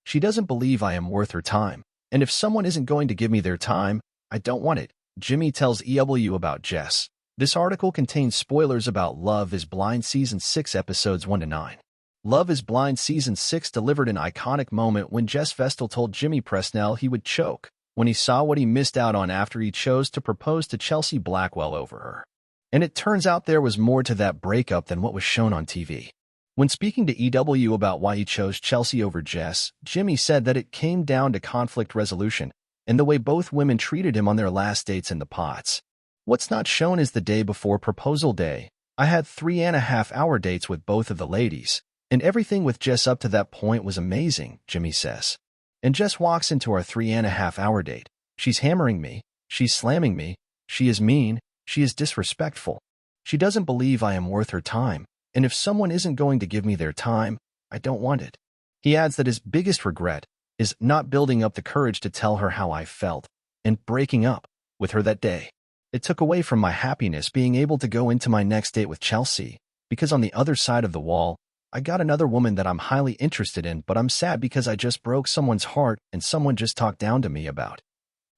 She doesn't believe I am worth her time, and if someone isn't going to give me their time, I don't want it. Jimmy tells EW about Jess. This article contains spoilers about Love is Blind Season 6 episodes 1 to 9. Love is Blind Season 6 delivered an iconic moment when Jess Vestal told Jimmy Presnell he would choke when he saw what he missed out on after he chose to propose to Chelsea Blackwell over her. And it turns out there was more to that breakup than what was shown on TV. When speaking to EW about why he chose Chelsea over Jess, Jimmy said that it came down to conflict resolution and the way both women treated him on their last dates in the pots. What's not shown is the day before proposal day. I had 3.5-hour dates with both of the ladies, and everything with Jess up to that point was amazing, Jimmy says. And Jess walks into our 3.5-hour date. She's hammering me, she's slamming me, she is mean, she is disrespectful. She doesn't believe I am worth her time, and if someone isn't going to give me their time, I don't want it. He adds that his biggest regret is not building up the courage to tell her how I felt and breaking up with her that day. It took away from my happiness being able to go into my next date with Chelsea, because on the other side of the wall, I got another woman that I'm highly interested in, but I'm sad because I just broke someone's heart and someone just talked down to me about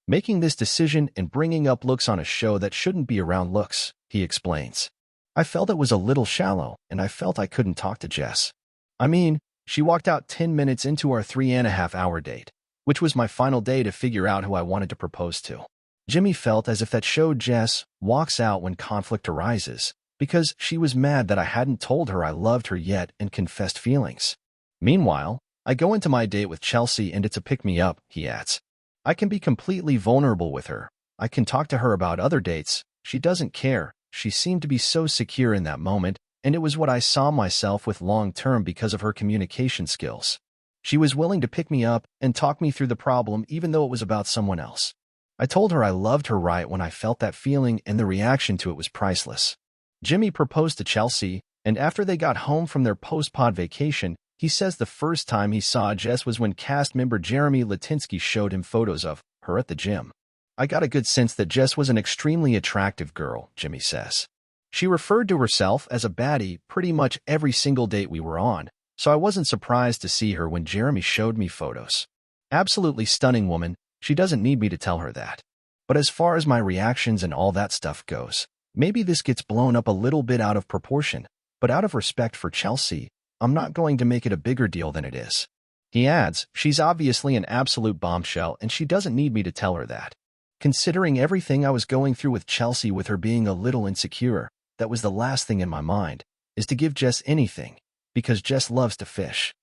making this decision and bringing up looks on a show that shouldn't be around looks, he explains. I felt it was a little shallow, and I felt I couldn't talk to Jess. I mean, she walked out 10 minutes into our 3.5-hour date, which was my final day to figure out who I wanted to propose to. Jimmy felt as if that showed Jess walks out when conflict arises, because she was mad that I hadn't told her I loved her yet and confessed feelings. Meanwhile, I go into my date with Chelsea and it's a pick-me-up, he adds. I can be completely vulnerable with her. I can talk to her about other dates. She doesn't care. She seemed to be so secure in that moment, and it was what I saw myself with long-term because of her communication skills. She was willing to pick me up and talk me through the problem even though it was about someone else. I told her I loved her right when I felt that feeling, and the reaction to it was priceless. Jimmy proposed to Chelsea, and after they got home from their post-pod vacation, he says the first time he saw Jess was when cast member Jeremy Latinsky showed him photos of her at the gym. I got a good sense that Jess was an extremely attractive girl, Jimmy says. She referred to herself as a baddie pretty much every single date we were on, so I wasn't surprised to see her when Jeremy showed me photos. Absolutely stunning woman. She doesn't need me to tell her that. But as far as my reactions and all that stuff goes, maybe this gets blown up a little bit out of proportion, but out of respect for Chelsea, I'm not going to make it a bigger deal than it is. He adds, she's obviously an absolute bombshell and she doesn't need me to tell her that. Considering everything I was going through with Chelsea with her being a little insecure, that was the last thing in my mind, is to give Jess anything, because Jess loves to fish.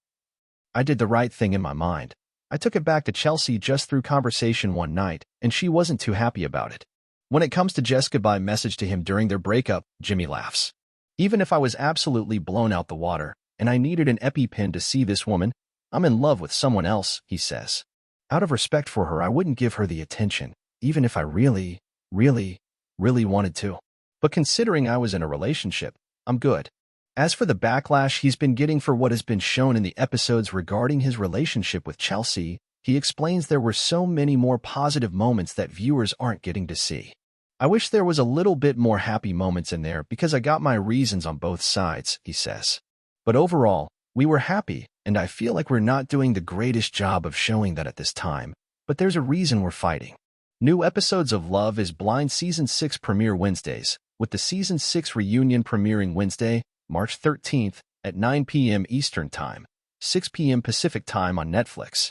I did the right thing in my mind. I took it back to Chelsea just through conversation one night, and she wasn't too happy about it. When it comes to Jess' goodbye message to him during their breakup, Jimmy laughs. Even if I was absolutely blown out the water, and I needed an EpiPen to see this woman, I'm in love with someone else, he says. Out of respect for her, I wouldn't give her the attention, even if I really wanted to. But considering I was in a relationship, I'm good. As for the backlash he's been getting for what has been shown in the episodes regarding his relationship with Chelsea, he explains there were so many more positive moments that viewers aren't getting to see. I wish there was a little bit more happy moments in there because I got my reasons on both sides, he says. But overall, we were happy, and I feel like we're not doing the greatest job of showing that at this time, but there's a reason we're fighting. New episodes of Love is Blind Season 6 premiere Wednesdays, with the Season 6 reunion premiering Wednesday, March 13th at 9 p.m. Eastern Time, 6 p.m. Pacific Time on Netflix.